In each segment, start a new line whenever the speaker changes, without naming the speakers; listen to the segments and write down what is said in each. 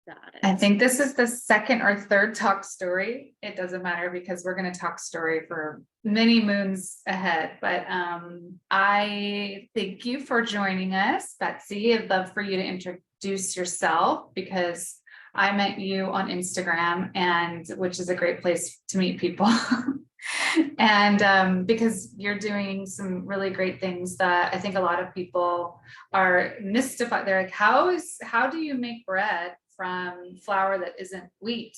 Got
I
it.
think this is the second or third talk story. It doesn't matter because we're going to talk story for many moons ahead. But I thank you for joining us, Betsy. I'd love for you to introduce yourself because I met you on Instagram, and which is a great place to meet people. And because you're doing some really great things that I think a lot of people are mystified. They're like, how do you make bread from flour that isn't wheat?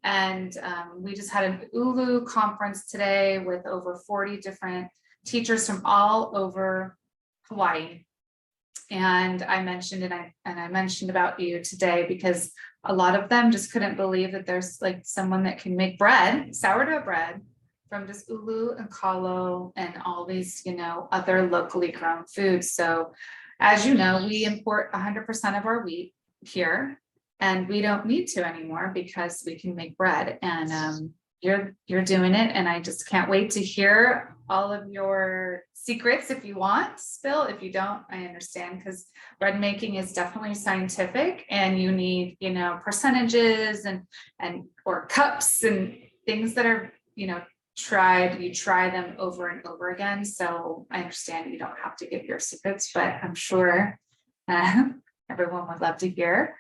And we just had an Ulu conference today with over 40 different teachers from all over Hawaii. And I mentioned I mentioned about you today because a lot of them just couldn't believe that there's like someone that can make bread, sourdough bread, from just ulu and kalo and all these, other locally grown foods. So as you know, we import 100% of our wheat here, and we don't need to anymore because we can make bread. And you're doing it, and I just can't wait to hear all of your secrets. If you want, spill. If you don't, I understand, because bread making is definitely scientific, and you need, percentages and or cups and things that are, you try them over and over again. So I understand you don't have to give your secrets, but I'm sure everyone would love to hear.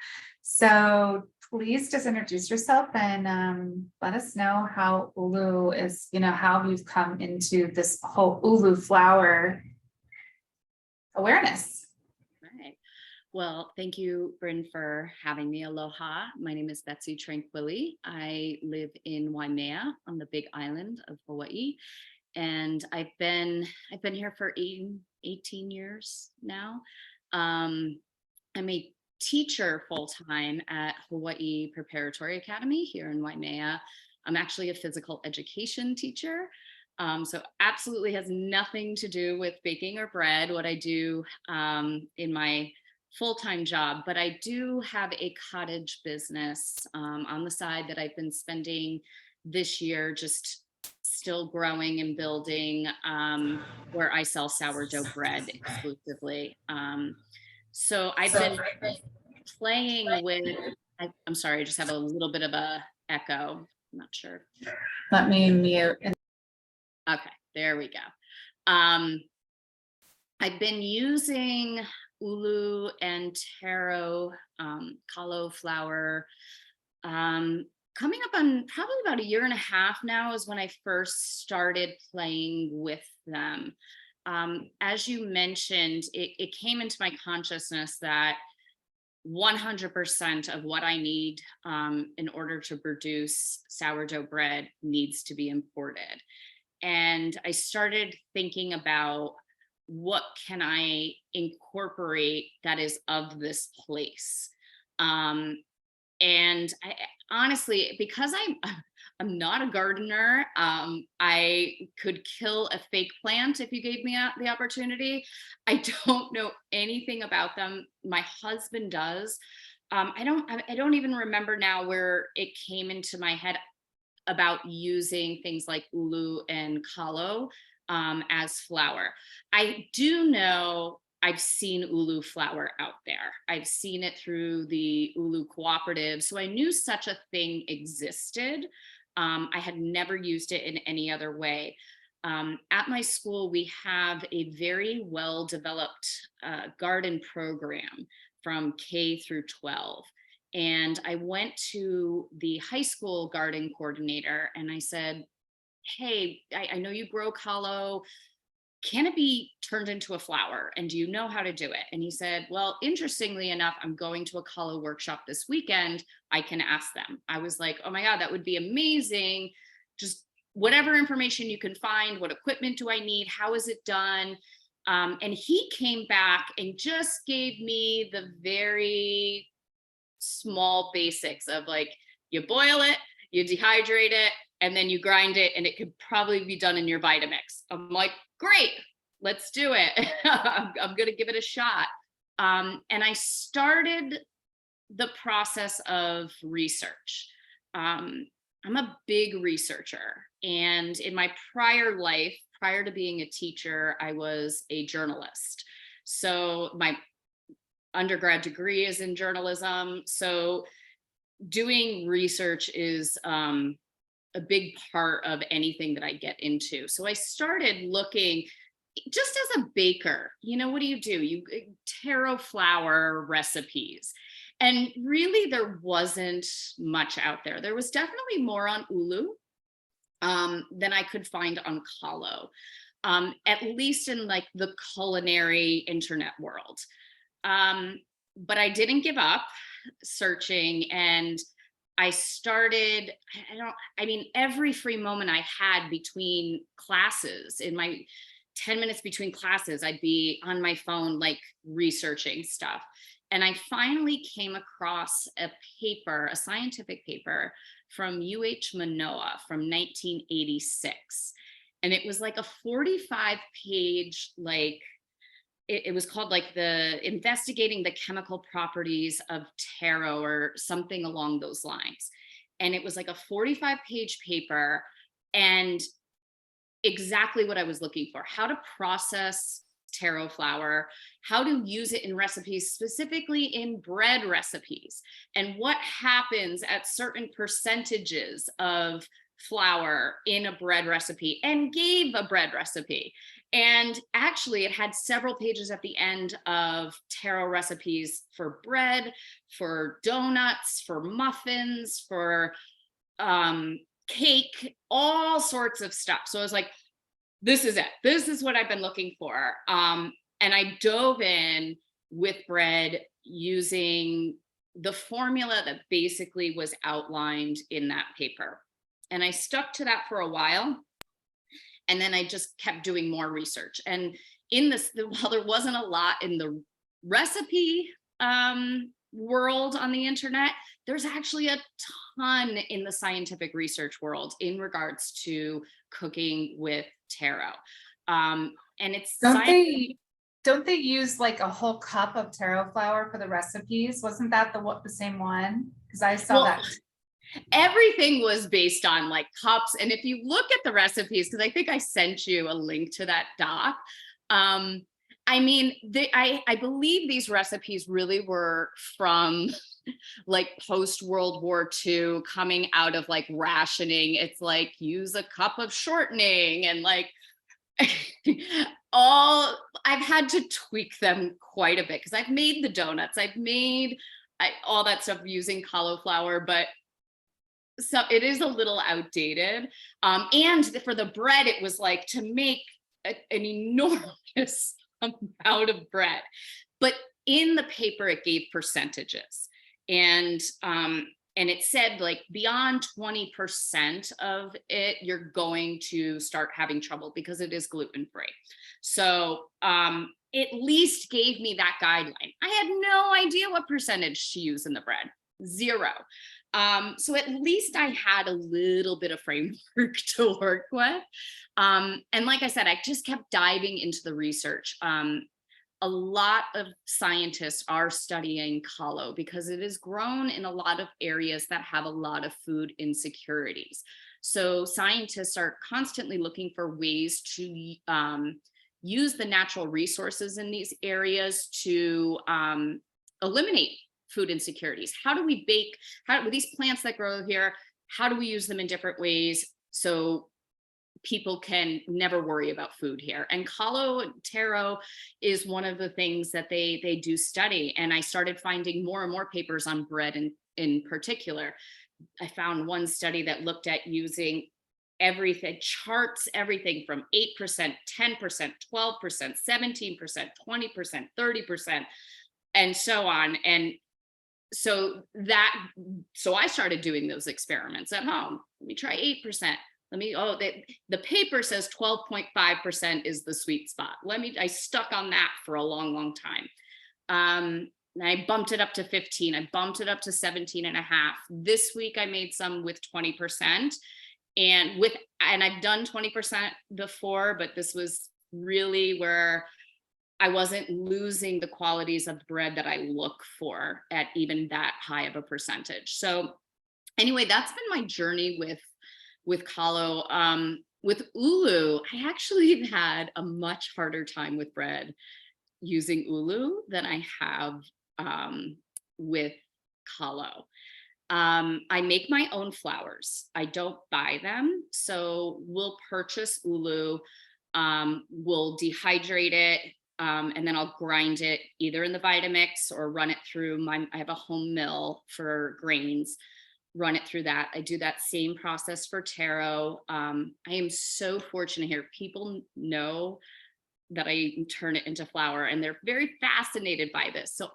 So please just introduce yourself and let us know how Ulu is, how you've come into this whole Ulu flower awareness.
Right. Well, thank you, Bryn, for having me. Aloha. My name is Betsy Tranquilli. I live in Waimea on the Big Island of Hawaii, and I've been here for 18 years now. I'm a teacher full-time at Hawaii Preparatory Academy here in Waimea. I'm actually a physical education teacher. So absolutely has nothing to do with baking or bread, what I do in my full-time job, but I do have a cottage business on the side that I've been spending this year just still growing and building, where I sell sourdough bread exclusively. So I've been playing with, I'm sorry, I just have a little bit of a echo. I'm not sure.
Let me mute.
Okay, there we go. I've been using ulu and taro, kalo flour, coming up on probably about a year and a half now is when I first started playing with them. As you mentioned, it came into my consciousness that 100% of what I need in order to produce sourdough bread needs to be imported. And I started thinking about what can I incorporate that is of this place. And I, honestly, because I'm not a gardener, I could kill a fake plant if you gave me the opportunity. I don't know anything about them. My husband does. I don't even remember now where it came into my head about using things like ulu and kalo as flour. I do know I've seen ulu flour out there. I've seen it through the ulu cooperative. So I knew such a thing existed. I had never used it in any other way. At my school, we have a very well-developed garden program from K through 12. And I went to the high school garden coordinator and I said, hey, I know you grow kalo. Can it be turned into a flour? And do you know how to do it? And he said, well, interestingly enough, I'm going to a kalo workshop this weekend. I can ask them. I was like, oh my God, that would be amazing. Just whatever information you can find, what equipment do I need? How is it done? And he came back and just gave me the very small basics of like, you boil it, you dehydrate it, and then you grind it, and it could probably be done in your Vitamix. I'm like, great, let's do it. I'm gonna give it a shot. And I started the process of research. I'm a big researcher. And in my prior life, prior to being a teacher, I was a journalist. So my undergrad degree is in journalism. So doing research is a big part of anything that I get into. So I started looking just as a baker. What do? You taro flour recipes. And really, there wasn't much out there. There was definitely more on Ulu than I could find on Kalo, at least in like the culinary internet world. Um, but I didn't give up searching, and I started, I mean, every free moment I had between classes, in my 10 minutes between classes, I'd be on my phone, like researching stuff. And I finally came across a paper, a scientific paper from Manoa from 1986. And it was like a 45-page, like, it was called like the investigating the chemical properties of taro or something along those lines. And it was like a 45-page paper, and exactly what I was looking for: how to process taro flour, how to use it in recipes, specifically in bread recipes, and what happens at certain percentages of flour in a bread recipe, and gave a bread recipe. And actually, it had several pages at the end of taro recipes for bread, for donuts, for muffins, for cake, all sorts of stuff. So I was like, this is it. This is what I've been looking for. And I dove in with bread using the formula that basically was outlined in that paper. And I stuck to that for a while. And then I just kept doing more research. And in this, while there wasn't a lot in the recipe world on the internet, there's actually a ton in the scientific research world in regards to cooking with taro. And it's
don't they use like a whole cup of taro flour for the recipes? Wasn't that the same one? Because I saw that.
Everything was based on like cups. And if you look at the recipes, because I think I sent you a link to that doc, I mean, I believe these recipes really were from like post World War II, coming out of like rationing. It's like, use a cup of shortening, and like I've had to tweak them quite a bit, because I've made the donuts, I've made all that stuff using cauliflower, but so it is a little outdated. And for the bread, it was like to make an enormous amount of bread. But in the paper, it gave percentages. And it said like beyond 20% of it, you're going to start having trouble because it is gluten-free. So at least gave me that guideline. I had no idea what percentage to use in the bread. Zero. So at least I had a little bit of framework to work with. And like I said, I just kept diving into the research. A lot of scientists are studying kalo because it is grown in a lot of areas that have a lot of food insecurities. So scientists are constantly looking for ways to use the natural resources in these areas to eliminate food insecurities. How do we bake? With these plants that grow here, how do we use them in different ways so people can never worry about food here? And taro is one of the things that they do study. And I started finding more and more papers on bread in particular. I found one study that looked at using everything, charts everything from 8%, 10%, 12%, 17%, 20%, 30%, and so on. And so I started doing those experiments at home. Let me try 8%. The paper says 12.5% is the sweet spot. I stuck on that for a long, long time. And I bumped it up to 15. I bumped it up to 17 and a half. This week I made some with 20%, and I've done 20% before, but this was really where I wasn't losing the qualities of bread that I look for at even that high of a percentage. So anyway, that's been my journey with kalo. With ulu, I actually have had a much harder time with bread using ulu than I have with kalo. I make my own flours. I don't buy them. So we'll purchase ulu, we'll dehydrate it, and then I'll grind it either in the Vitamix or run it through I have a home mill for grains, run it through that. I do that same process for taro. I am so fortunate here. People know that I turn it into flour and they're very fascinated by this. So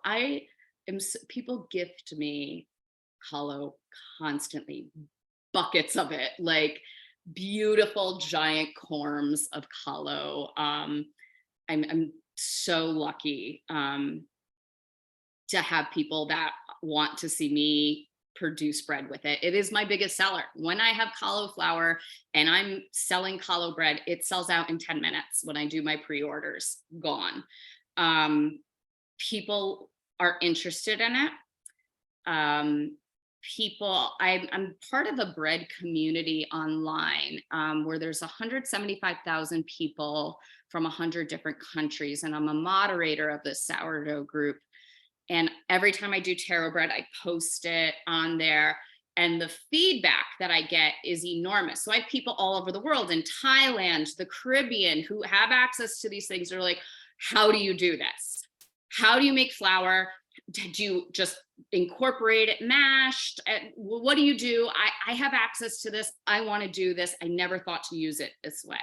people gift me kalo constantly, buckets of it, like beautiful giant corms of kalo. I'm so lucky to have people that want to see me produce bread with it. It is my biggest seller. When I have kalo flour and I'm selling kalo bread, it sells out in 10 minutes when I do my pre-orders, gone. People are interested in it. I'm part of a bread community online, where there's 175,000 people from 100 different countries, and I'm a moderator of this sourdough group. And every time I do taro bread, I post it on there, and the feedback that I get is enormous. So I have people all over the world, in Thailand, the Caribbean, who have access to these things. They're like, how do you do this? How do you make flour? Did you just incorporate it mashed? What do you do? I have access to this. I want to do this. I never thought to use it this way.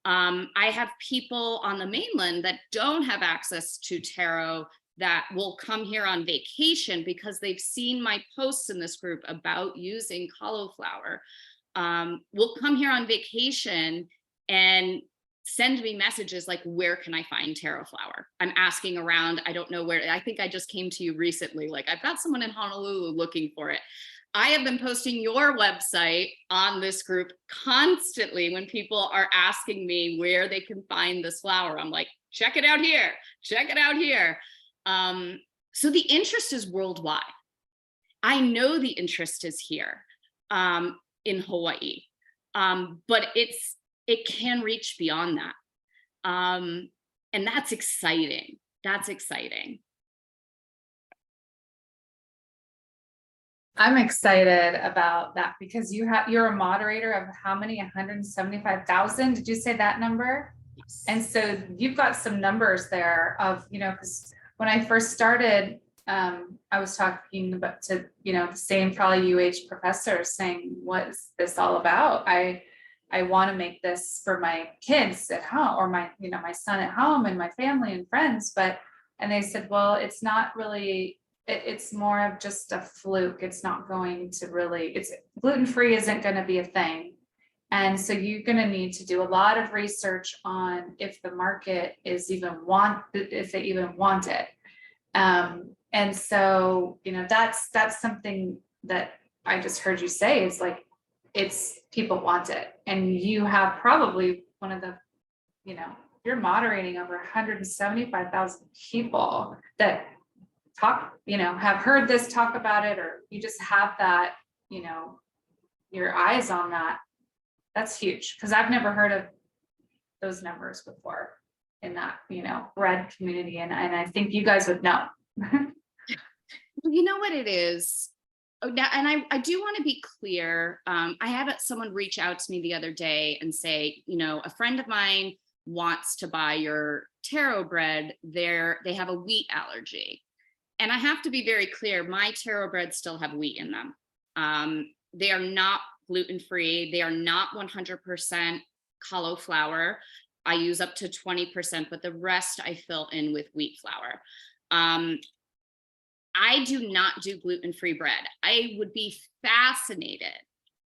I have people on the mainland that don't have access to taro that will come here on vacation because they've seen my posts in this group about using cauliflower. Will come here on vacation and send me messages like, where can I find taro flour? I'm asking around. I don't know where. I think I just came to you recently. Like, I've got someone in Honolulu looking for it. I have been posting your website on this group constantly when people are asking me where they can find this flour. I'm like, check it out here. Check it out here. So the interest is worldwide. I know the interest is here, in Hawaii, but it can reach beyond that. And that's exciting. That's exciting.
I'm excited about that because you're a moderator of how many? 175,000. Did you say that number?
Yes.
And so you've got some numbers there of, because when I first started, I was talking about to, the same probably UH professors saying, what's this all about? I want to make this for my kids at home, or my son at home and my family and friends. And they said, well, it's not really, it's more of just a fluke. It's not going to really, gluten-free isn't going to be a thing. And so you're going to need to do a lot of research on if the market if they even want it. And so, that's something that I just heard you say is like, people want it. And you have probably one of the, you're moderating over 175,000 people that have heard this, talk about it, or you just have that, your eyes on that. That's huge, because I've never heard of those numbers before in that, bread community. And I think you guys would know.
You know what it is? Oh, now, and I do want to be clear. I had someone reach out to me the other day and say, a friend of mine wants to buy your taro bread. They have a wheat allergy. And I have to be very clear, my taro breads still have wheat in them. They are not gluten-free. They are not 100% cauliflower. I use up to 20%, but the rest I fill in with wheat flour. I do not do gluten-free bread. I would be fascinated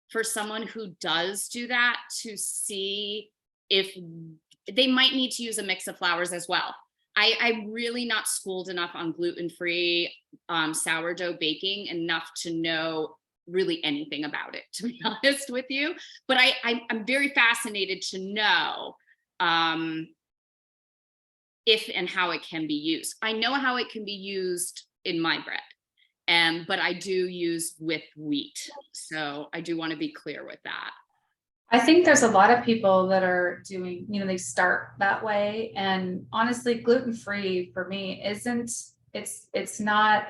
for someone who does do that to see if they might need to use a mix of flours as well. I'm really not schooled enough on gluten-free sourdough baking enough to know really anything about it, to be honest with you. But I'm very fascinated to know if and how it can be used. I know how it can be used in my bread, but I do use with wheat. So I do want to be clear with that.
I think there's a lot of people that are doing, they start that way. And honestly, gluten-free for me it's not,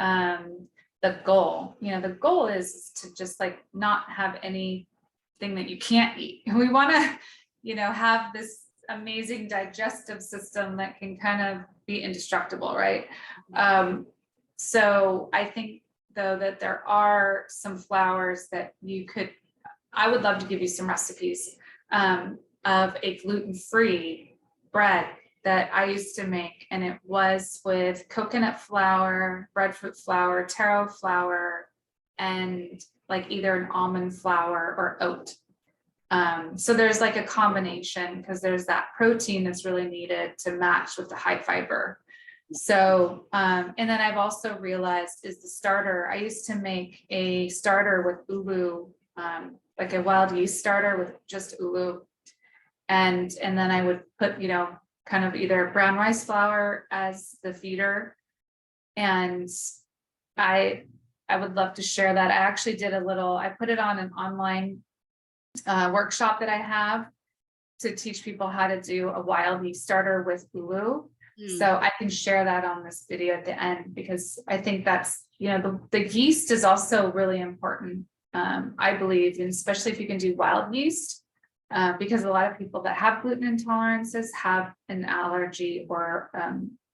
the goal. The goal is to just like not have anything that you can't eat. We want to, have this amazing digestive system that can kind of be indestructible, right? So I think though that there are some flours that I would love to give you some recipes of a gluten-free bread that I used to make, and it was with coconut flour, breadfruit flour, taro flour, and like either an almond flour or oat. So there's like a combination because there's that protein that's really needed to match with the high fiber. So, and then I've also realized is the starter. I used to make a starter with ulu, like a wild yeast starter with just ulu. And then I would put, kind of either brown rice flour as the feeder. And I would love to share that. I actually did I put it on an online workshop that I have to teach people how to do a wild yeast starter with ulu. So I can share that on this video at the end, because I think that's, the yeast is also really important, I believe, and especially if you can do wild yeast, because a lot of people that have gluten intolerances have an allergy or,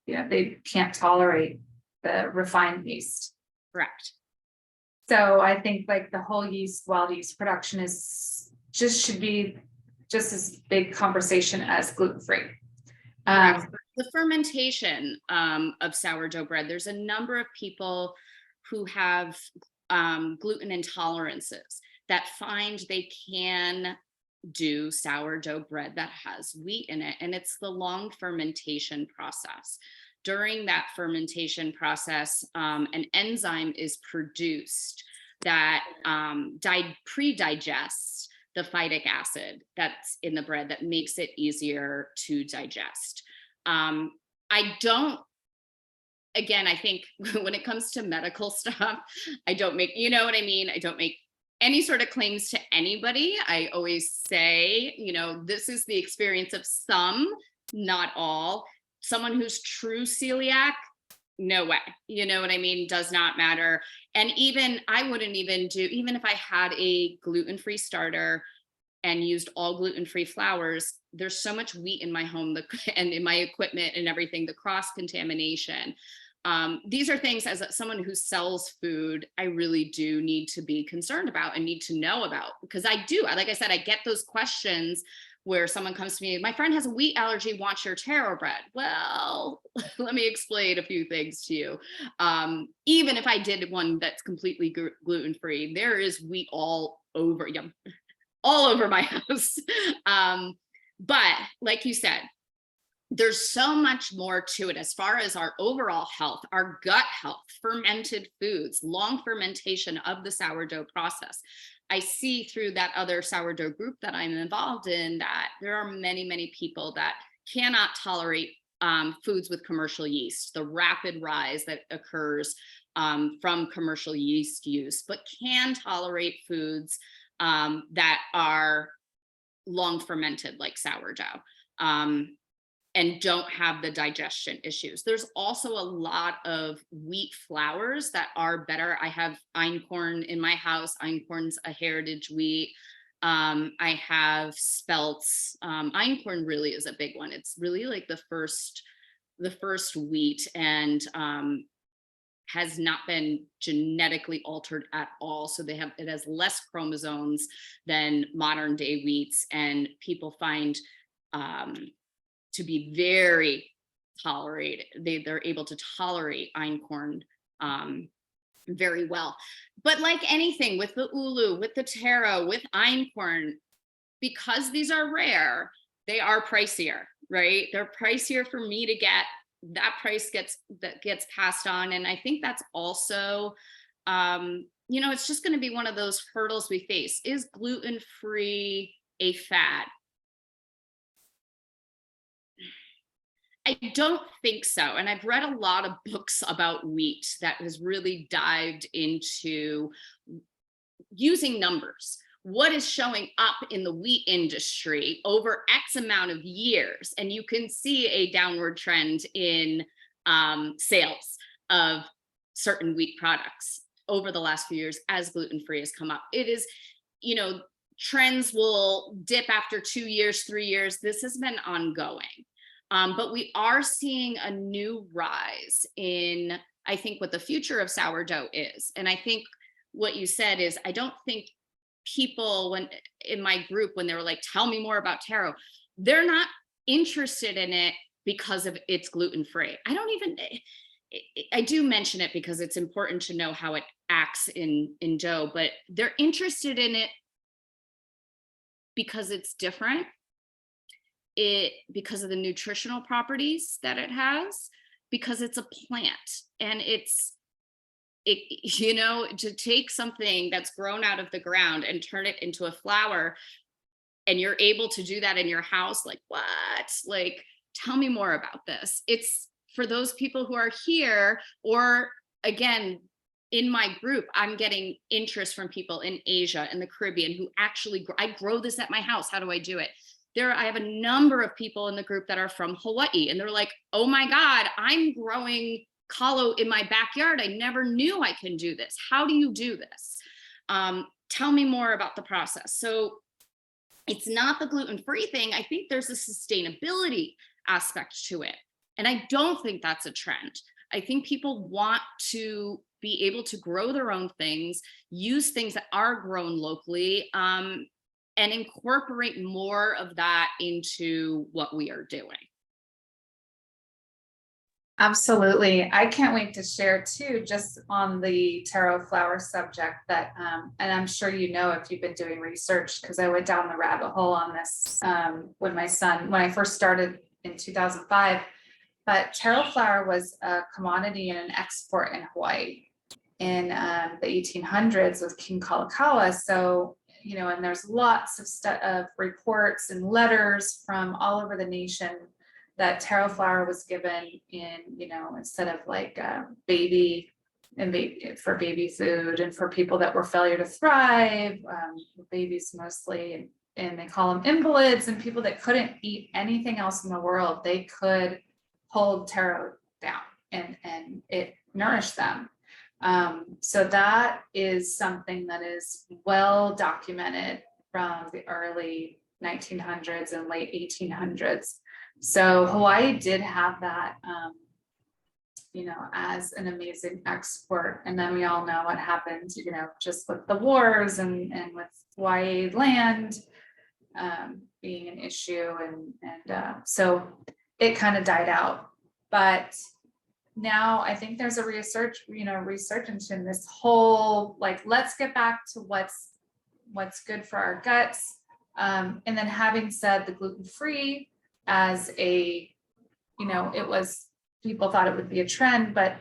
they can't tolerate the refined yeast.
Correct.
So I think like the whole yeast, wild yeast production should be just as big conversation as gluten-free.
The fermentation of sourdough bread, there's a number of people who have gluten intolerances that find they can do sourdough bread that has wheat in it, and it's the long fermentation process. During that fermentation process, an enzyme is produced that pre-digests the phytic acid that's in the bread that makes it easier to digest. I think when it comes to medical stuff, I don't make, I don't make any sort of claims to anybody. I always say, this is the experience of some, not all. Someone who's true celiac, no way, does not matter. And I wouldn't even even if I had a gluten-free starter and used all gluten-free flours, there's so much wheat in my home and in my equipment and everything, the cross contamination. These are things, as someone who sells food, I really do need to be concerned about and need to know about, because like I said, I get those questions where someone comes to me, my friend has a wheat allergy, wants your taro bread. Well, let me explain a few things to you. Even if I did one that's completely gluten-free, there is wheat all over my house. But like you said, there's so much more to it as far as our overall health, our gut health, fermented foods, long fermentation of the sourdough process. I see through that other sourdough group that I'm involved in that there are many, many people that cannot tolerate foods with commercial yeast, the rapid rise that occurs from commercial yeast use, but can tolerate foods that are long fermented like sourdough. And don't have the digestion issues. There's also a lot of wheat flours that are better. I have einkorn in my house. Einkorn's a heritage wheat. I have spelts. Einkorn really is a big one. It's really like the first wheat, and has not been genetically altered at all. So it has less chromosomes than modern day wheats, and people find to be very tolerated. They're able to tolerate einkorn very well. But like anything with the ulu, with the taro, with einkorn, because these are rare, they are pricier, right? They're pricier for me to get. That price gets passed on. And I think that's also, it's just going to be one of those hurdles we face. Is gluten-free a fad? I don't think so. And I've read a lot of books about wheat that has really dived into using numbers. What is showing up in the wheat industry over X amount of years? And you can see a downward trend in sales of certain wheat products. over the last few years as gluten-free has come up. It is, you know, trends will dip after 2 years, 3 years. This has been ongoing. But we are seeing a new rise in, I think, what the future of sourdough is. And I think what you said is, I don't think people, when in my group, when they were like, tell me more about taro, they're not interested in it because of it's gluten-free. I do mention it because it's important to know how it acts in dough, but they're interested in it because it's different, because of the nutritional properties that it has, because it's a plant, and you know, to take something that's grown out of the ground and turn it into a flour, and you're able to do that in your house, like, what? Like, tell me more about this. It's for those people who are here, or again, in my group, I'm getting interest from people in Asia and the Caribbean who actually, I grow this at my house. How do I do it? I have a number of people in the group that are from Hawaii, and they're like, oh my God, I'm growing kalo in my backyard. I never knew I can do this. How do you do this? Tell me more about the process. So it's not the gluten-free thing. I think there's a sustainability aspect to it. And I don't think that's a trend. I think people want to be able to grow their own things, use things that are grown locally, and incorporate more of that into what we are doing.
Absolutely. I can't wait to share too, just on the taro flour subject that, and I'm sure you know if you've been doing research, because I went down the rabbit hole on this when I first started in 2005. But taro flour was a commodity and an export in Hawaii in the 1800s with King Kalakaua. So, you know, and there's lots of reports and letters from all over the nation that taro flour was given in, you know, instead of like for baby food and for people that were failure to thrive, babies mostly, and they call them invalids, and people that couldn't eat anything else in the world, they could hold taro down and it nourished them. So that is something that is well documented from the early 1900s and late 1800s. So Hawaii did have that, you know, as an amazing export. And then we all know what happened, you know, just with the wars and with Hawaii land being an issue. And so it kind of died out. But now I think there's a resurgence in this whole, like, let's get back to what's good for our guts. And then having said the gluten-free as a, you know, people thought it would be a trend, but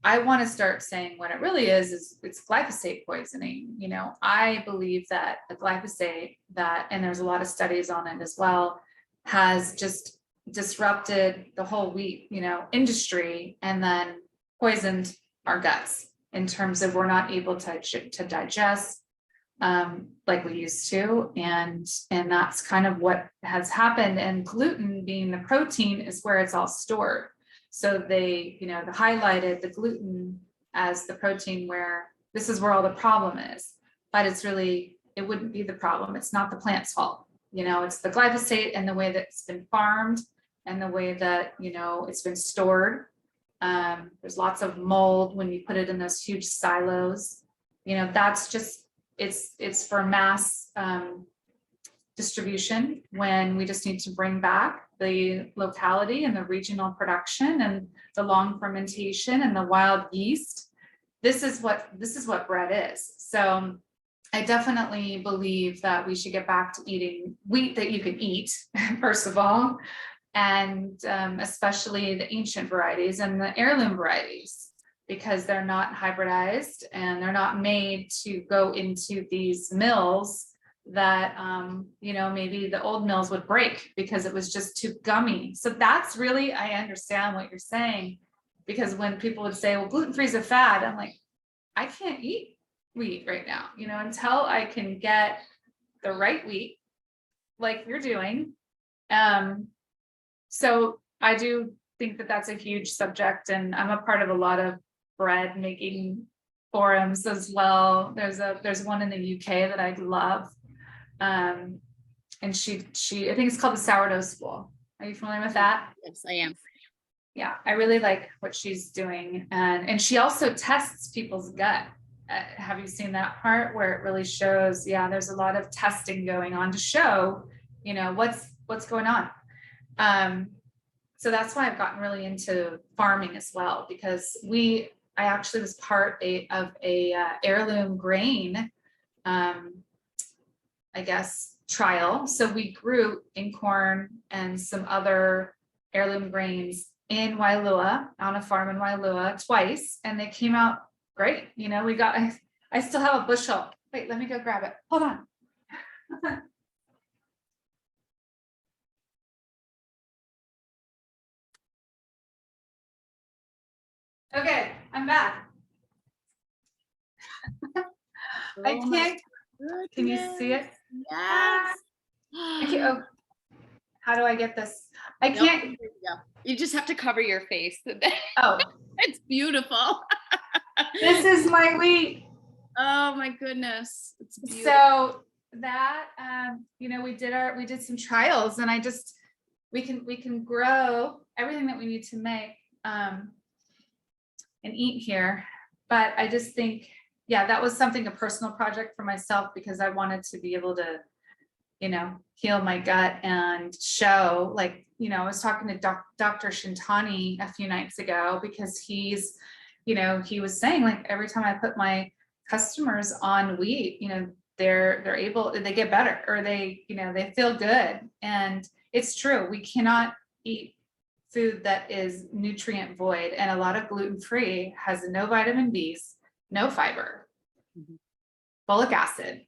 I want to start saying what it really is it's glyphosate poisoning. You know, I believe that the glyphosate and there's a lot of studies on it as well, has just disrupted the whole wheat, you know, industry, and then poisoned our guts in terms of we're not able to digest like we used to, and that's kind of what has happened. And gluten, being the protein, is where it's all stored. So they, you know, highlighted the gluten as the protein, where this is where all the problem is, but it wouldn't be the problem. It's not the plant's fault. You know, it's the glyphosate and the way that it's been farmed and the way that, you know, it's been stored. There's lots of mold when you put it in those huge silos. You know, that's just, it's for mass distribution, when we just need to bring back the locality and the regional production and the long fermentation and the wild yeast. This is what bread is. So I definitely believe that we should get back to eating wheat that you can eat, first of all, and especially the ancient varieties and the heirloom varieties, because they're not hybridized and they're not made to go into these mills that, you know, maybe the old mills would break because it was just too gummy. So that's really, I understand what you're saying, because when people would say, well, gluten-free is a fad, I'm like, I can't eat wheat right now, you know, until I can get the right wheat like you're doing. So I do think that that's a huge subject, and I'm a part of a lot of bread making forums as well. There's one in the UK that I love. And she I think it's called the Sourdough School. Are you familiar with that?
Yes, I am.
Yeah, I really like what she's doing. And she also tests people's gut. Have you seen that part where it really shows, yeah, there's a lot of testing going on to show, what's going on. So that's why I've gotten really into farming as well, because I actually was part of a heirloom grain, I guess, trial. So we grew incorn and some other heirloom grains in Wailua, on a farm in Wailua twice, and they came out great. I still have a bushel. Wait, let me go grab it. Hold on. Okay, I'm back. I
Oh
can't.
my
Can you see it?
Yes.
I can't, how do I get this? I
Nope,
can't.
there you go. You just have to cover your face.
Oh,
It's beautiful.
this is my wheat.
Oh my goodness. It's beautiful.
So that, we did some trials, and we can grow everything that we need to make, and eat here. But I just think, yeah, that was a personal project for myself, because I wanted to be able to, heal my gut and show, I was talking to Dr. Shintani a few nights ago, because he was saying, every time I put my customers on wheat, they get better, or they feel good. And it's true. We cannot eat food that is nutrient void, and a lot of gluten-free has no vitamin B's, no fiber, folic acid,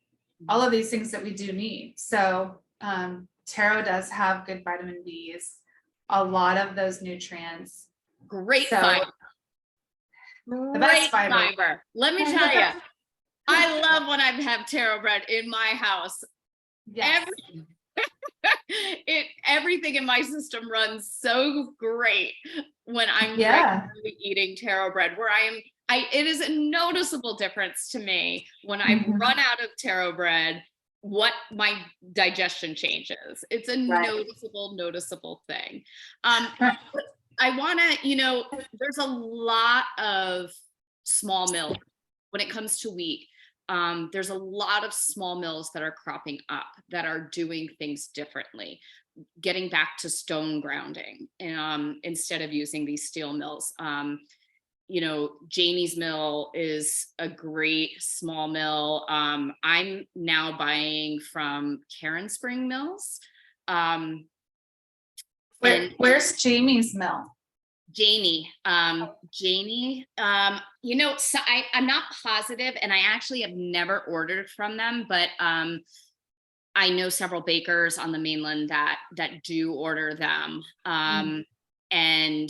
all of these things that we do need. So taro does have good vitamin B's, a lot of those nutrients.
Great
So,
fiber.
The best
Great
fiber.
Let me tell you, I love when I have taro bread in my house.
Yes.
Everything in my system runs so great when I'm regularly eating taro bread, where it is a noticeable difference to me when I run out of taro bread, what my digestion changes. It's a noticeable thing. I want to, there's a lot of small mills when it comes to wheat. There's a lot of small mills that are cropping up that are doing things differently, getting back to stone grounding, instead of using these steel mills. Jamie's mill is a great small mill. I'm now buying from Karen Spring Mills.
Where's Jamie's mill?
Janie, so I'm not positive, and I actually have never ordered from them, but I know several bakers on the mainland that do order them, and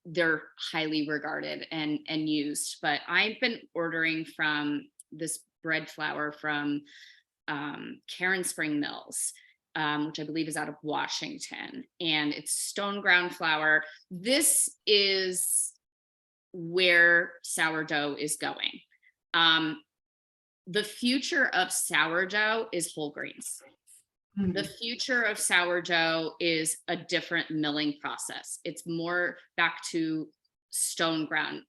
they're highly regarded and used. But I've been ordering from this bread flour from Karen Spring Mills, which I believe is out of Washington, and it's stone ground flour. This is where sourdough is going. The future of sourdough is whole grains. The future of sourdough is a different milling process. It's more back to stone ground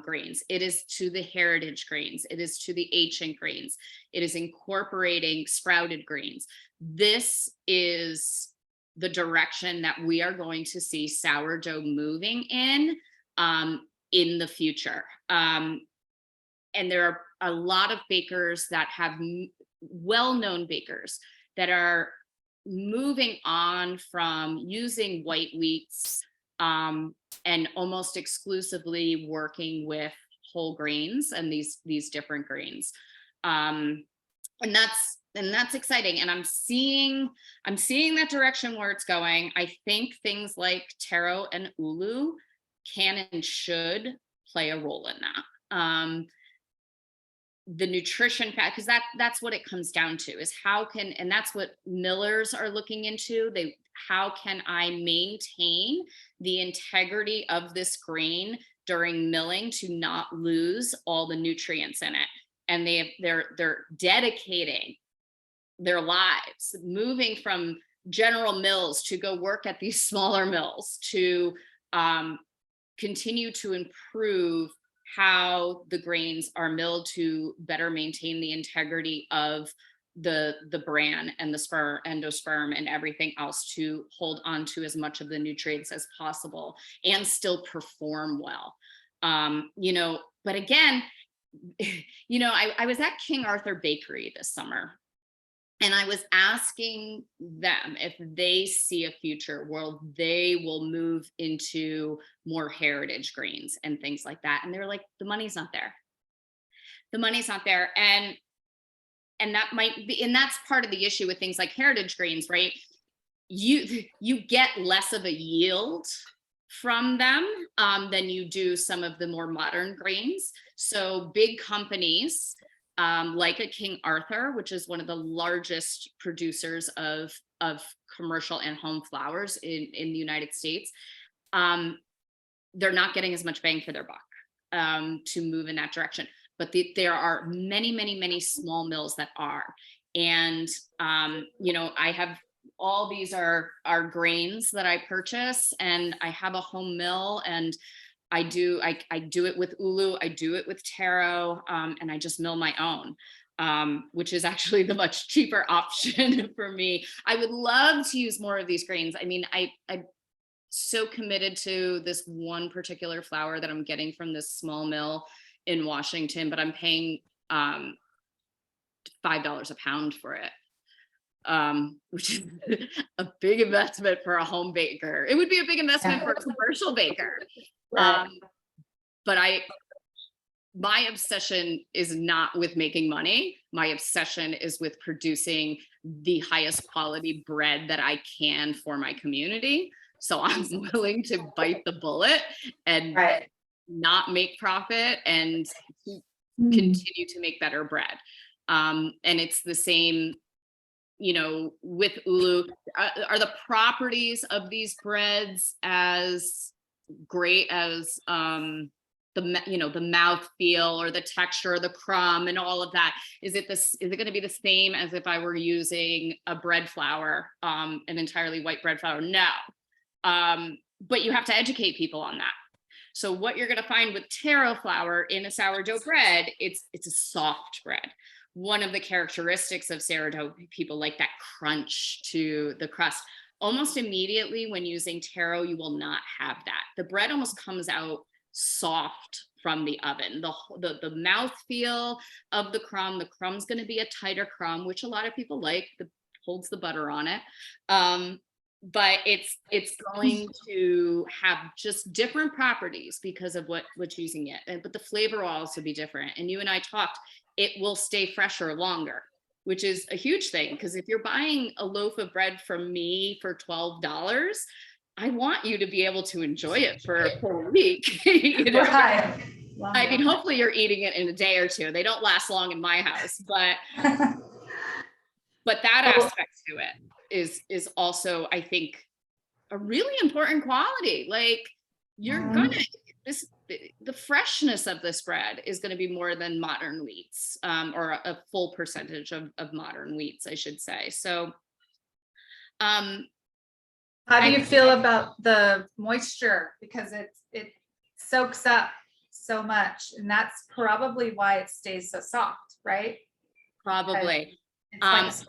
grains. It is to the heritage grains. It is to the ancient grains. It is incorporating sprouted grains. This is the direction that we are going to see sourdough moving in the future. And there are a lot of bakers that have well-known bakers that are moving on from using white wheats and almost exclusively working with whole grains and these different grains. And that's exciting. And I'm seeing that direction where it's going. I think things like taro and ulu can and should play a role in that. The nutrition fact, because that's what it comes down to, is and that's what millers are looking into. How can I maintain the integrity of this grain during milling to not lose all the nutrients in it. And they're dedicating their lives, moving from general mills to go work at these smaller mills to continue to improve how the grains are milled to better maintain the integrity of the bran and the endosperm and everything else, to hold on to as much of the nutrients as possible and still perform well. But again, I was at King Arthur Bakery this summer, and I was asking them if they see a future where they will move into more heritage grains and things like that. And they were like, the money's not there. The money's not there. And that might be, and that's part of the issue with things like heritage grains, right? You get less of a yield from them than you do some of the more modern grains. So big companies like a King Arthur, which is one of the largest producers of commercial and home flours in the United States, they're not getting as much bang for their buck to move in that direction. But there are many, many, many small mills that are. And, I have all these are grains that I purchase, and I have a home mill, and I do it with Ulu, I do it with Taro, and I just mill my own, which is actually the much cheaper option for me. I would love to use more of these grains. I mean, I'm so committed to this one particular flour that I'm getting from this small mill in Washington, but I'm paying $5 a pound for it, which is a big investment for a home baker. It would be a big investment for a commercial baker.
Right.
But my obsession is not with making money. My obsession is with producing the highest quality bread that I can for my community. So I'm willing to bite the bullet and not make profit and continue to make better bread. And it's the same, with Ulu. Are the properties of these breads as great as the mouth feel or the texture, or the crumb and all of that? Is it going to be the same as if I were using a bread flour, an entirely white bread flour? No. But you have to educate people on that. So what you're going to find with taro flour in a sourdough bread, it's a soft bread. One of the characteristics of sourdough, people like that crunch to the crust. Almost immediately when using taro, you will not have that. The bread almost comes out soft from the oven. The mouth feel of the crumb's going to be a tighter crumb, which a lot of people like. Holds the butter on it. But it's going to have just different properties because of what's using it. But the flavor will also be different. And you and I talked, it will stay fresher longer, which is a huge thing. Because if you're buying a loaf of bread from me for $12, I want you to be able to enjoy it for a whole week.
Right.
I mean, hopefully you're eating it in a day or two. They don't last long in my house, but that aspect to it is also, I think, a really important quality. Like, you're the freshness of this bread is going to be more than modern wheats, or a full percentage of modern wheats, I should say. So how
do you feel about the moisture? Because it soaks up so much, and that's probably why it stays so soft, right?
Probably.
It's like a sponge.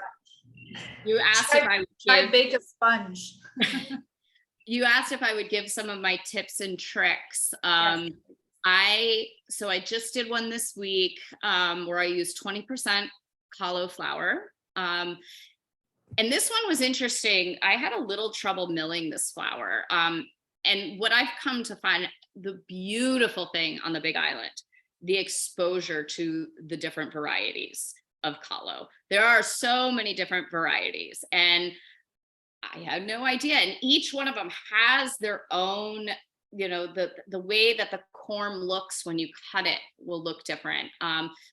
You asked if I would
bake a sponge.
You asked if I would give some of my tips and tricks.
Yes.
I just did one this week where I used 20% cauliflower. And this one was interesting. I had a little trouble milling this flour. And what I've come to find, the beautiful thing on the Big Island, the exposure to the different varieties of kalo. There are so many different varieties, and I had no idea. And each one of them has their own, the way that the corn looks when you cut it will look different.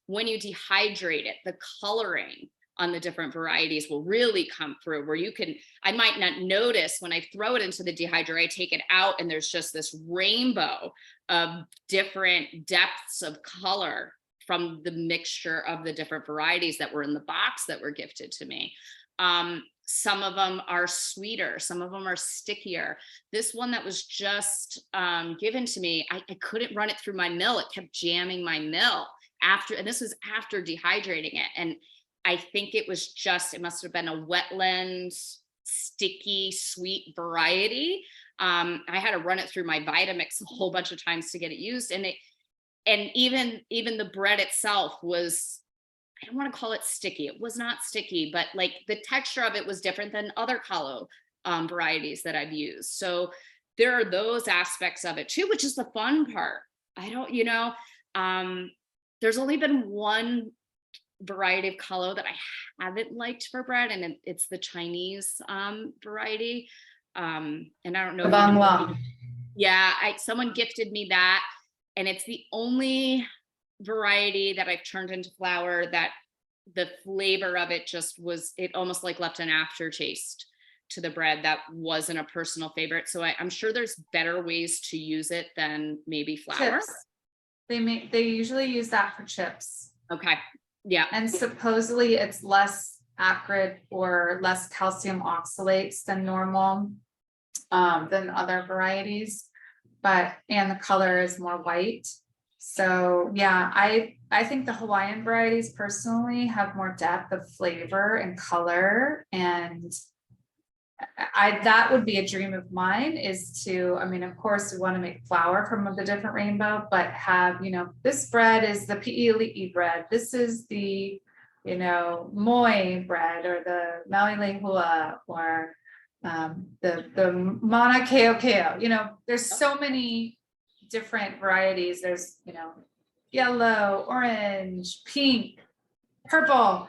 When you dehydrate it, the coloring on the different varieties will really come through, where I might not notice when I throw it into the dehydrator, I take it out and there's just this rainbow of different depths of color from the mixture of the different varieties that were in the box that were gifted to me. Some of them are sweeter, some of them are stickier. This one that was just given to me, I couldn't run it through my mill. It kept jamming my mill and this was after dehydrating it. And I think it must have been a wetland, sticky, sweet variety. I had to run it through my Vitamix a whole bunch of times to get it used. And even the bread itself was, I don't want to call it sticky. It was not sticky, but like the texture of it was different than other Calo varieties that I've used. So there are those aspects of it too, which is the fun part. There's only been one variety of Calo that I haven't liked for bread, and it's the Chinese variety. And I don't know. Yeah, someone gifted me that, and it's the only variety that I've turned into flour that the flavor of it it almost like left an aftertaste to the bread that wasn't a personal favorite. So I'm sure there's better ways to use it than maybe flour.
Chips. They usually use that for chips.
Okay. Yeah.
And supposedly it's less acrid or less calcium oxalates than normal, than other varieties, and the color is more white. So yeah, I think the Hawaiian varieties personally have more depth of flavor and color, and that would be a dream of mine, is to, I mean, of course we want to make flour from the different rainbow, but have, this bread is the pi'ili'i bread, this is the, moi bread, or the maui lehua, or the mana keo keo. There's so many different varieties. There's, yellow, orange, pink, purple.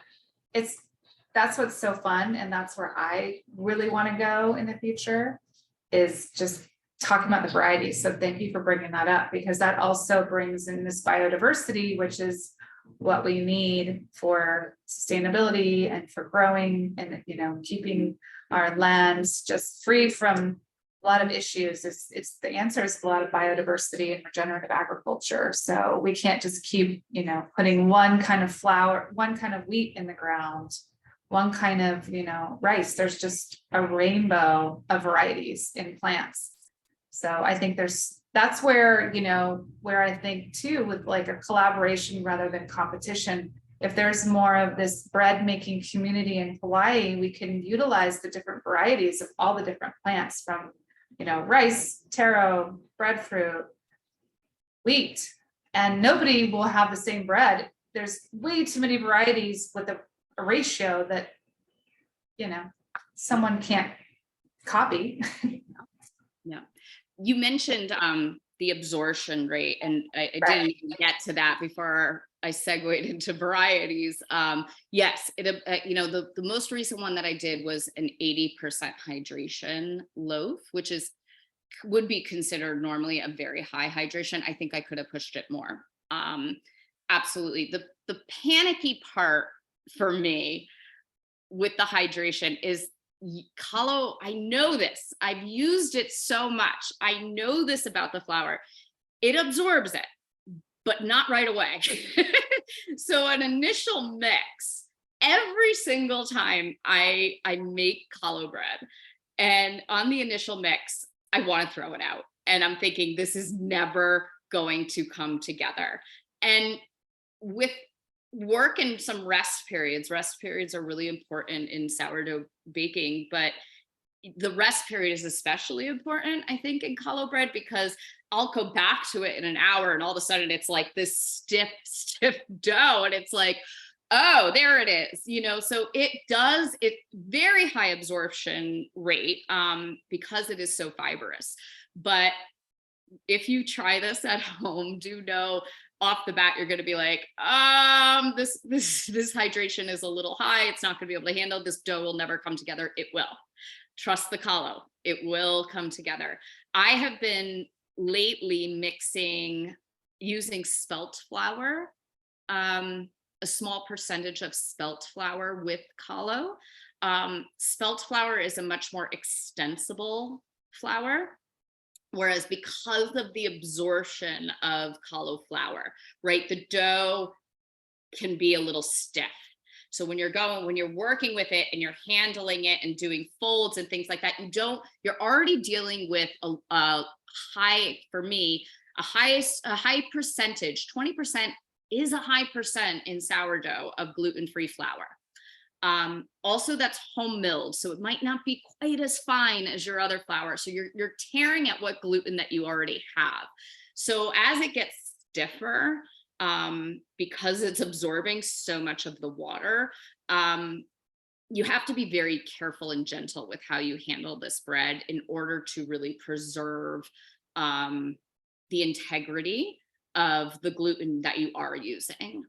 That's what's so fun. And that's where I really want to go in the future, is just talking about the varieties. So thank you for bringing that up, because that also brings in this biodiversity, which is what we need for sustainability and for growing and, keeping our lands just free from a lot of issues. It's the answer is a lot of biodiversity and regenerative agriculture. So we can't just keep, putting one kind of flour, one kind of wheat in the ground, one kind of, rice. There's just a rainbow of varieties in plants. So I think that's where, where I think too, with like a collaboration rather than competition, if there's more of this bread making community in Hawaii, we can utilize the different varieties of all the different plants, from, rice, taro, breadfruit, wheat, and nobody will have the same bread. There's way too many varieties with a ratio that, someone can't copy.
Yeah. You mentioned the absorption rate, and I didn't even get to that before I segued into varieties. Yes, the most recent one that I did was an 80% hydration loaf, which would be considered normally a very high hydration. I think I could have pushed it more. Absolutely. The panicky part for me with the hydration is Calo. I know this. I've used it so much. I know this about the flour. It absorbs it, but not right away. So an initial mix, every single time I make Calo bread, and on the initial mix, I want to throw it out. And I'm thinking, this is never going to come together. And with work and some rest periods are really important in sourdough baking, but the rest period is especially important, I think, in Calo bread, because I'll go back to it in an hour and all of a sudden it's like this stiff dough, and it's like, oh, there it is, so it's very high absorption rate because it is so fibrous. But if you try this at home, do know off the bat you're going to be like, this hydration is a little high. It's not going to be able to handle this. Dough will never come together. It will. Trust the Calo. It will come together. I have been lately using spelt flour a small percentage of spelt flour with kalo. Spelt flour is a much more extensible flour. Whereas because of the absorption of cauliflower, right, the dough can be a little stiff. So when you're working with it and you're handling it and doing folds and things like that, you're already dealing with a high, for me, a high percentage, 20% is a high percent in sourdough of gluten-free flour. Also, that's home milled, so it might not be quite as fine as your other flour. So you're tearing at what gluten that you already have. So as it gets stiffer, because it's absorbing so much of the water, you have to be very careful and gentle with how you handle this bread in order to really preserve the integrity of the gluten that you are using.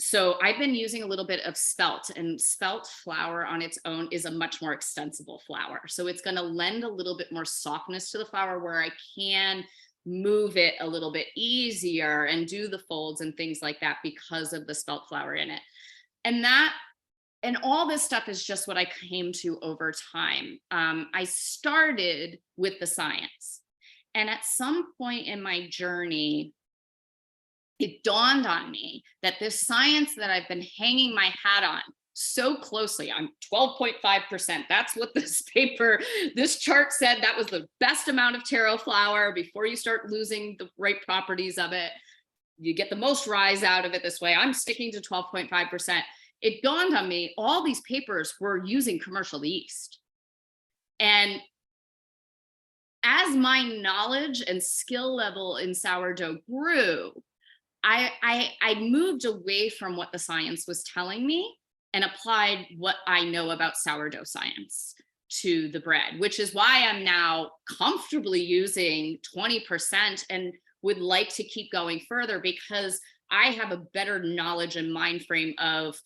So I've been using a little bit of spelt, and spelt flour on its own is a much more extensible flour. So it's going to lend a little bit more softness to the flour, where I can move it a little bit easier and do the folds and things like that because of the spelt flour in it. And all this stuff is just what I came to over time. I started with the science. And at some point in my journey, it dawned on me that this science that I've been hanging my hat on so closely, I'm 12.5%. That's what this chart said. That was the best amount of taro flour before you start losing the right properties of it. You get the most rise out of it this way. I'm sticking to 12.5%. It dawned on me, all these papers were using commercial yeast. And as my knowledge and skill level in sourdough grew, I moved away from what the science was telling me and applied what I know about sourdough science to the bread, which is why I'm now comfortably using 20% and would like to keep going further, because I have a better knowledge and mind frame of,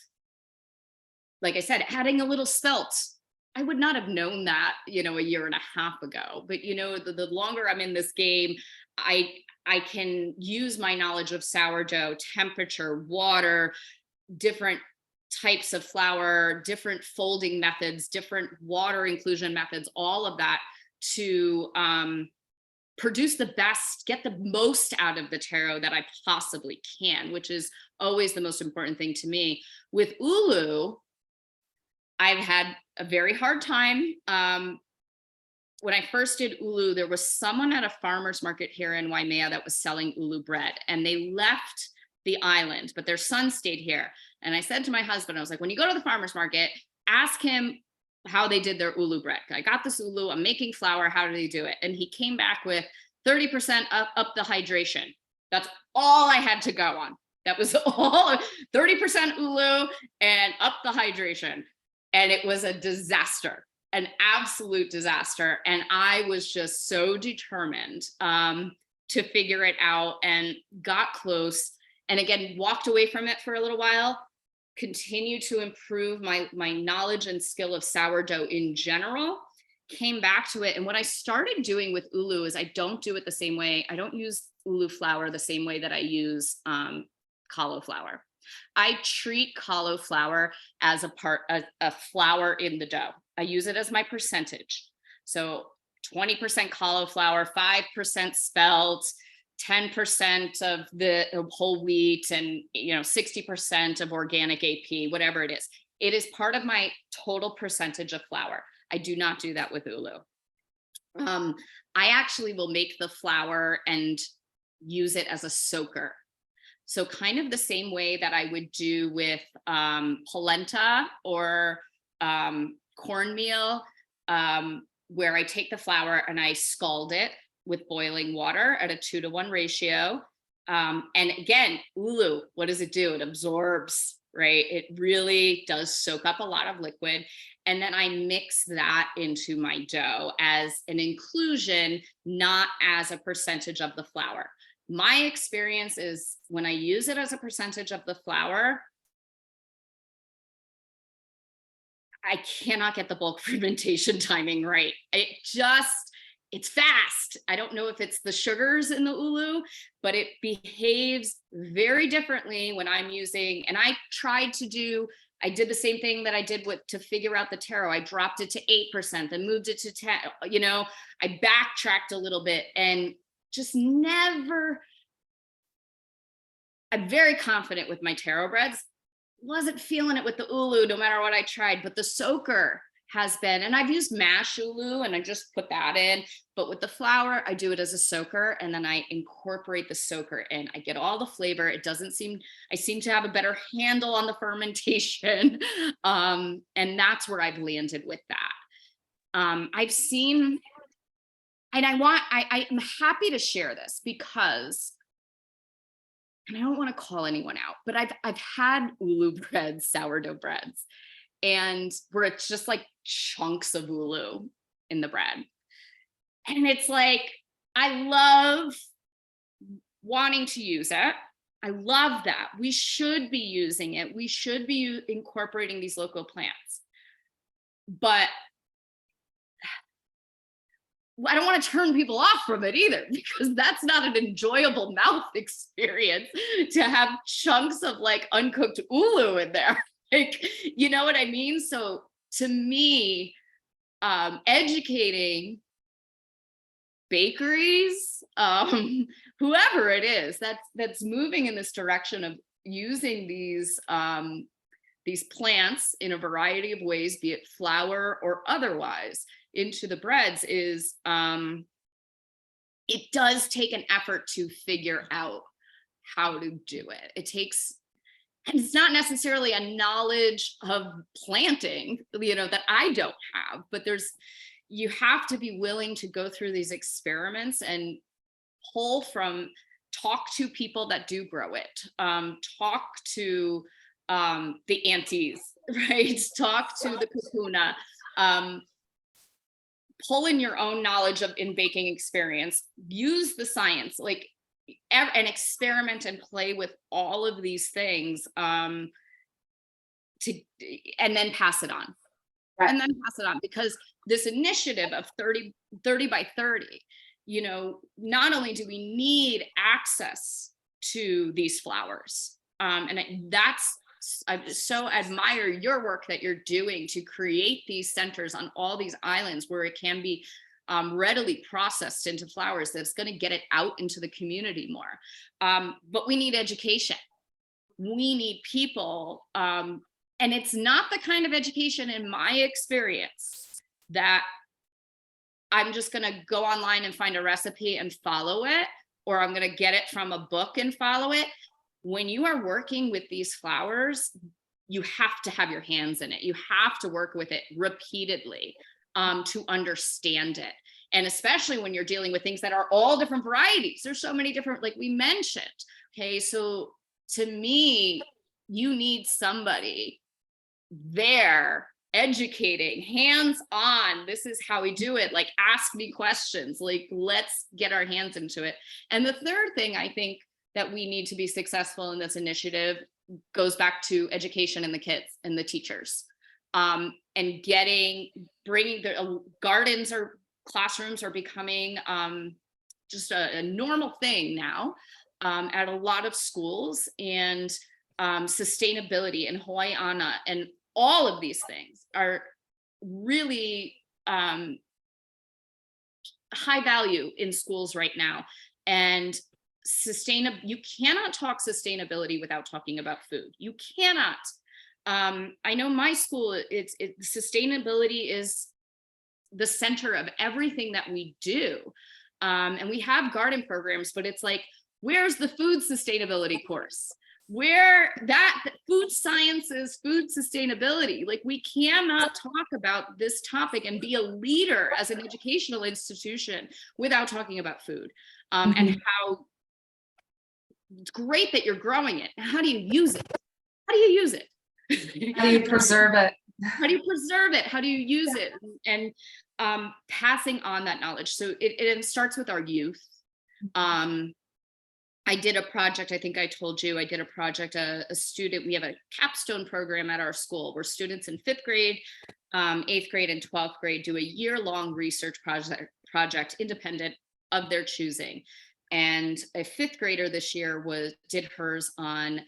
like I said, adding a little spelt. I would not have known that, a year and a half ago. But, the longer I'm in this game, I can use my knowledge of sourdough, temperature, water, different types of flour, different folding methods, different water inclusion methods, all of that to produce the best, get the most out of the taro that I possibly can, which is always the most important thing to me. With ulu, I've had a very hard time. When I first did ulu, there was someone at a farmer's market here in Waimea that was selling ulu bread, and they left the island, but their son stayed here. And I said to my husband, I was like, when you go to the farmer's market, ask him how they did their ulu bread. I got this ulu, I'm making flour, how do they do it? And he came back with 30% up the hydration. That's all I had to go on. That was all, 30% ulu and up the hydration. And it was a disaster, an absolute disaster. And I was just so determined to figure it out, and got close. And again, walked away from it for a little while, continued to improve my knowledge and skill of sourdough in general, came back to it. And what I started doing with ulu is I don't do it the same way. I don't use ulu flour the same way that I use cauliflower. I treat cauliflower as a flour in the dough. I use it as my percentage. So 20% cauliflower, 5% spelt, 10% of the whole wheat, and 60% of organic AP, whatever it is. It is part of my total percentage of flour. I do not do that with ulu. I actually will make the flour and use it as a soaker. So kind of the same way that I would do with polenta or cornmeal, where I take the flour and I scald it with boiling water at a 2-to-1 ratio. And again, ulu, what does it do? It absorbs, right? It really does soak up a lot of liquid. And then I mix that into my dough as an inclusion, not as a percentage of the flour. My experience is when I use it as a percentage of the flour, I cannot get the bulk fermentation timing right. it's fast. I don't know if it's the sugars in the ulu, but it behaves very differently when I'm using, and I did the same thing that I did with to figure out the taro. I dropped it to 8%, then moved it to 10, I backtracked a little bit and just never, I'm very confident with my taro breads. Wasn't feeling it with the ulu no matter what I tried, but the soaker has been, and I've used mash ulu and I just put that in, but with the flour, I do it as a soaker and then I incorporate the soaker in. I get all the flavor. I seem to have a better handle on the fermentation. And that's where I've landed with that. I've seen, and I'm happy to share this because, and I don't want to call anyone out, but I've had ulu breads, sourdough breads, and where it's just like chunks of ulu in the bread. And it's like, I love wanting to use it. I love that. We should be using it. We should be incorporating these local plants. But I don't want to turn people off from it either, because that's not an enjoyable mouth experience to have chunks of like uncooked ulu in there. Like, you know what I mean? So to me, educating bakeries, whoever it is that's moving in this direction of using these plants in a variety of ways, be it flour or otherwise, into the breads is, it does take an effort to figure out how to do it. It takes, and it's not necessarily a knowledge of planting, that I don't have, but you have to be willing to go through these experiments and talk to people that do grow it, talk to the aunties, right? Talk to the kupuna, pull in your own knowledge in baking experience, use the science, and experiment and play with all of these things, and then pass it on. Right. And then pass it on, because this initiative of 30 by 30, not only do we need access to these flowers, and I so admire your work that you're doing to create these centers on all these islands where it can be readily processed into flowers, that's going to get it out into the community more. But we need education. We need people. And it's not the kind of education, in my experience, that I'm just going to go online and find a recipe and follow it, or I'm going to get it from a book and follow it. When you are working with these flowers, you have to have your hands in it. You have to work with it repeatedly to understand it. And especially when you're dealing with things that are all different varieties. There's so many different, like we mentioned. Okay, so to me, you need somebody there educating, hands-on. This is how we do it. Like, ask me questions. Like, let's get our hands into it. And the third thing I think that we need to be successful in this initiative goes back to education and the kids and the teachers, and bringing the gardens or classrooms are becoming just a normal thing now at a lot of schools, and sustainability and Hawaiiana and all of these things are really high value in schools right now. And you cannot talk sustainability without talking about food. You cannot. I know my school, sustainability is the center of everything that we do. And we have garden programs, but it's like, where's the food sustainability course? Where that food sciences, food sustainability, like we cannot talk about this topic and be a leader as an educational institution without talking about food, and how it's great that you're growing it. How do you use it? How do you use it?
How do you preserve it?
How do you preserve it? How do you use it? And passing on that knowledge. So it starts with our youth. I did a project, I think I told you, a student, we have a capstone program at our school where students in 5th grade, 8th grade, and 12th grade do a year-long research project independent of their choosing. And a fifth grader this year did hers on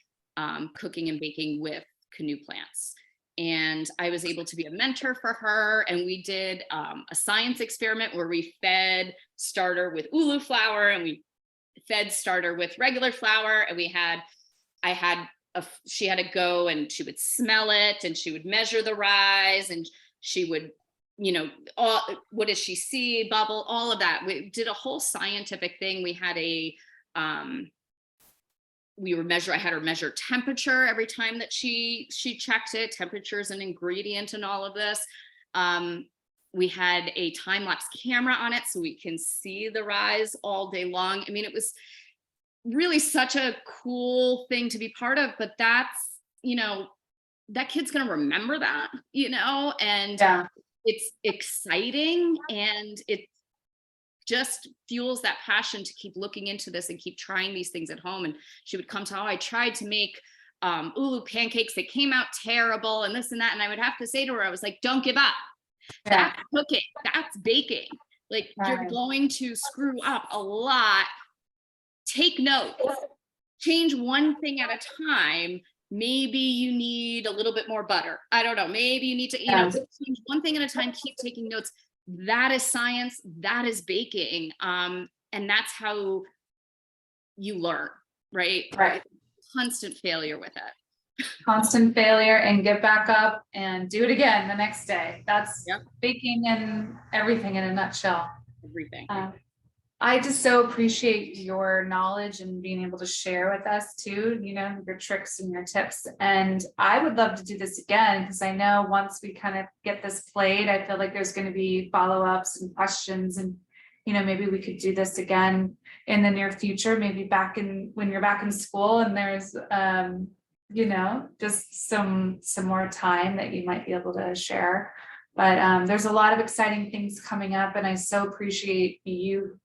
cooking and baking with canoe plants. And I was able to be a mentor for her. And we did a science experiment where we fed starter with ulu flour, and we fed starter with regular flour. And she had to go and she would smell it, and she would measure the rise, and she would, what does she see, bubble, all of that. We did a whole scientific thing. We had I had her measure temperature every time that she checked it. Temperature is an ingredient in all of this. We had a time-lapse camera on it so we can see the rise all day long. I mean, it was really such a cool thing to be part of, but that's, that kid's going to remember that, and
Yeah.
it's exciting, and it just fuels that passion to keep looking into this and keep trying these things at home. And she would come to, I tried to make ulu pancakes. They came out terrible and this and that. And I would have to say to her, I was like, don't give up.
Yeah.
That's cooking. That's baking. Like, you're
Right.
going to screw up a lot. Take notes. Change one thing at a time. Maybe you need a little bit more butter. I don't know. Maybe you need to, change one thing at a time. Keep taking notes. That is science. That is baking. And that's how you learn, right?
Right.
Constant failure with it.
Constant failure, and get back up and do it again the next day. That's baking and everything in a nutshell.
Everything.
I just so appreciate your knowledge and being able to share with us too, your tricks and your tips. And I would love to do this again, because I know once we kind of get this played, I feel like there's going to be follow-ups and questions, and maybe we could do this again in the near future, maybe when you're back in school and there's just some more time that you might be able to share. But there's a lot of exciting things coming up, and I so appreciate you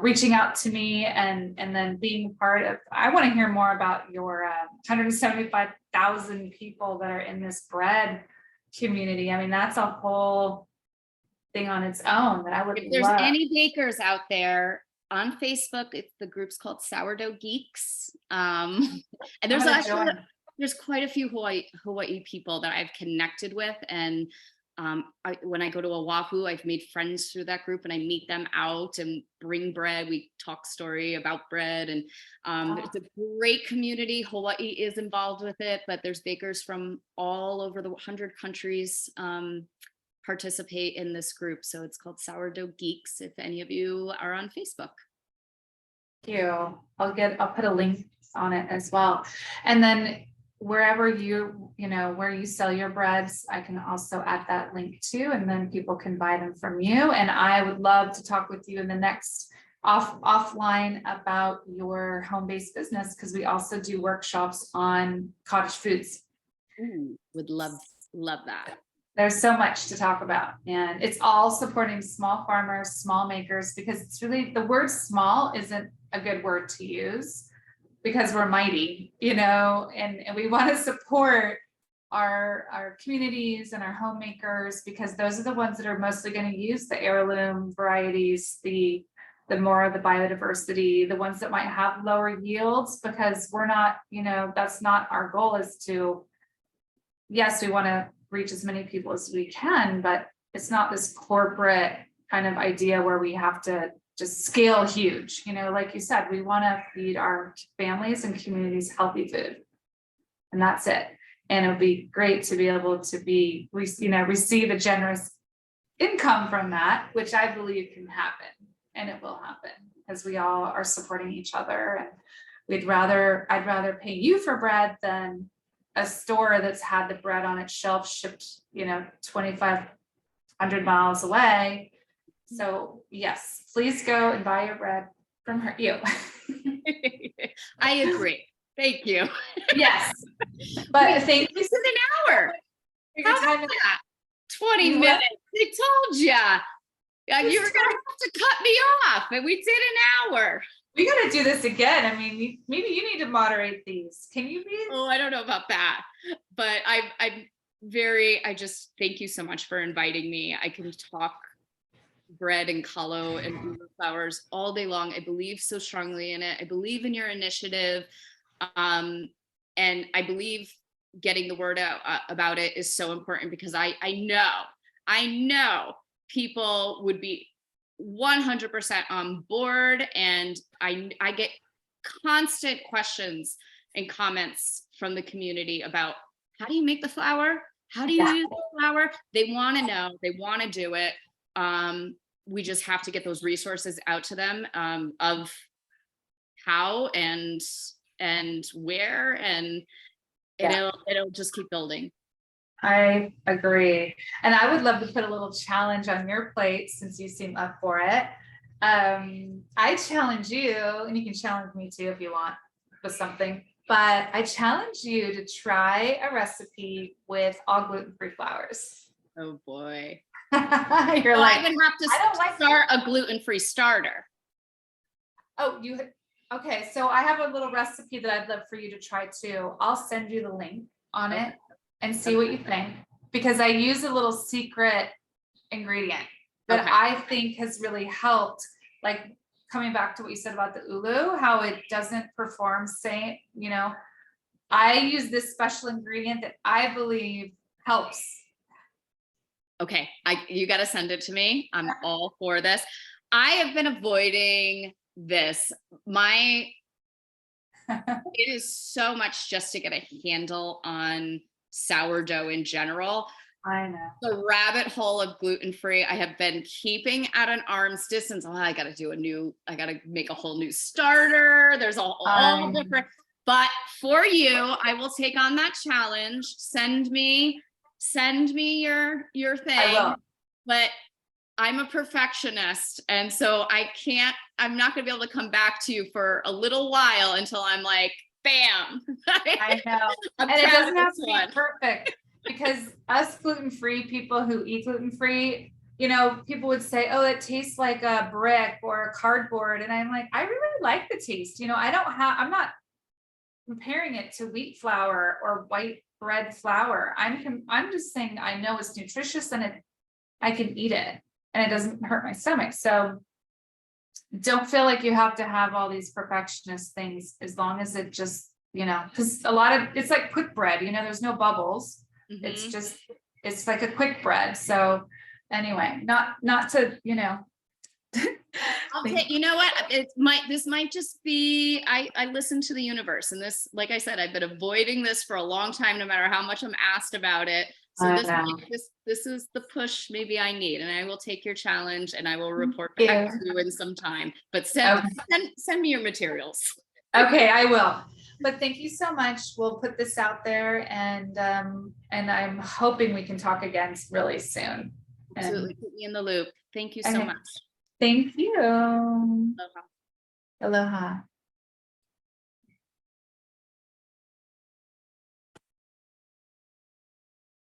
reaching out to me and then being part of. I want to hear more about your 175,000 people that are in this bread community. I mean, that's a whole thing on its own that I would
If there's
love.
any bakers out there on Facebook, the group's called Sourdough Geeks. And there's quite a few Hawaii people that I've connected with, and when I go to Oahu, I've made friends through that group, and I meet them out and bring bread. We talk story about bread, and it's a great community. Hawaii is involved with it, but there's bakers from all over the 100 countries participate in this group. So it's called Sourdough Geeks, if any of you are on Facebook.
Thank you. I'll put a link on it as well. And then wherever where you sell your breads, I can also add that link too, and then people can buy them from you. And I would love to talk with you in the next offline about your home-based business, because we also do workshops on cottage foods.
Would love that.
There's so much to talk about, and it's all supporting small farmers, small makers, because it's really, the word small isn't a good word to use, because we're mighty, and we want to support our communities and our homemakers, because those are the ones that are mostly going to use the heirloom varieties, the more of the biodiversity, the ones that might have lower yields, because we're not, that's not our goal. Is to, yes, we want to reach as many people as we can, but it's not this corporate kind of idea where we have to just scale huge. Like you said, we want to feed our families and communities healthy food, and that's it. And it would be great to be able to receive a generous income from that, which I believe can happen, and it will happen, because we all are supporting each other. And I'd rather pay you for bread than a store that's had the bread on its shelf shipped 2,500 miles away. So yes, please go and buy your bread from you.
I agree. Thank you.
Yes, but thank you.
It's in an hour. How about that? 20 minutes. I told ya. You were gonna have to cut me off, and we did an hour.
We got to do this again. I mean, maybe you need to moderate these. Can you be?
Oh, I don't know about that, but I just thank you so much for inviting me. I can talk bread and kalo and ulu flowers all day long. I believe so strongly in it. I believe in your initiative. And I believe getting the word out about it is so important, because I know people would be 100% on board. And I get constant questions and comments from the community about, how do you make the flour? How do you
Yeah.
use the flour? They want to know, they want to do it. We just have to get those resources out to them, of how and where, and
Yeah.
it'll just keep building.
I agree. And I would love to put a little challenge on your plate since you seem up for it. I challenge you, and you can challenge me too if you want with something, but I challenge you to try a recipe with all gluten-free flours.
Oh boy.
You're
Well,
like,
I would have to
I don't like
start a gluten-free starter.
oh, okay. So I have a little recipe that I'd love for you to try too. I'll send you the link on
Okay.
it and see what you think, because I use a little secret ingredient that
Okay.
I think has really helped. Like, coming back to what you said about the ulu, how it doesn't perform same, I use this special ingredient that I believe helps.
Okay, you got to send it to me. I'm all for this. I have been avoiding this. It is so much just to get a handle on sourdough in general.
I know.
The rabbit hole of gluten-free, I have been keeping at an arm's distance. Oh, I got to make a whole new starter. There's all different, but for you, I will take on that challenge. Send me your thing.
I will.
But I'm a perfectionist, and so I'm not gonna be able to come back to you for a little while until I'm like, bam.
I know.
I'm
And it
proud
doesn't
of
have
this
to
one.
be perfect, because us gluten-free people who eat gluten-free, people would say, oh, it tastes like a brick or a cardboard. And I'm like, I really like the taste. I'm not comparing it to wheat flour or white bread flour. I'm just saying I know it's nutritious and I can eat it and it doesn't hurt my stomach. So don't feel like you have to have all these perfectionist things, as long as it just, because it's like quick bread, there's no bubbles. It's just, it's like a quick bread. So anyway, not to,
I'll take, you know what? This might just be, I listen to the universe, and this, like I said, I've been avoiding this for a long time, no matter how much I'm asked about it. So this is the push maybe I need, and I will take your challenge and I will report back to you in some time, but send me your materials.
Okay, I will. But thank you so much. We'll put this out there, and I'm hoping we can talk again really soon.
Absolutely. Keep me in the loop. Thank you so much.
Thank you.
Aloha.
Aloha.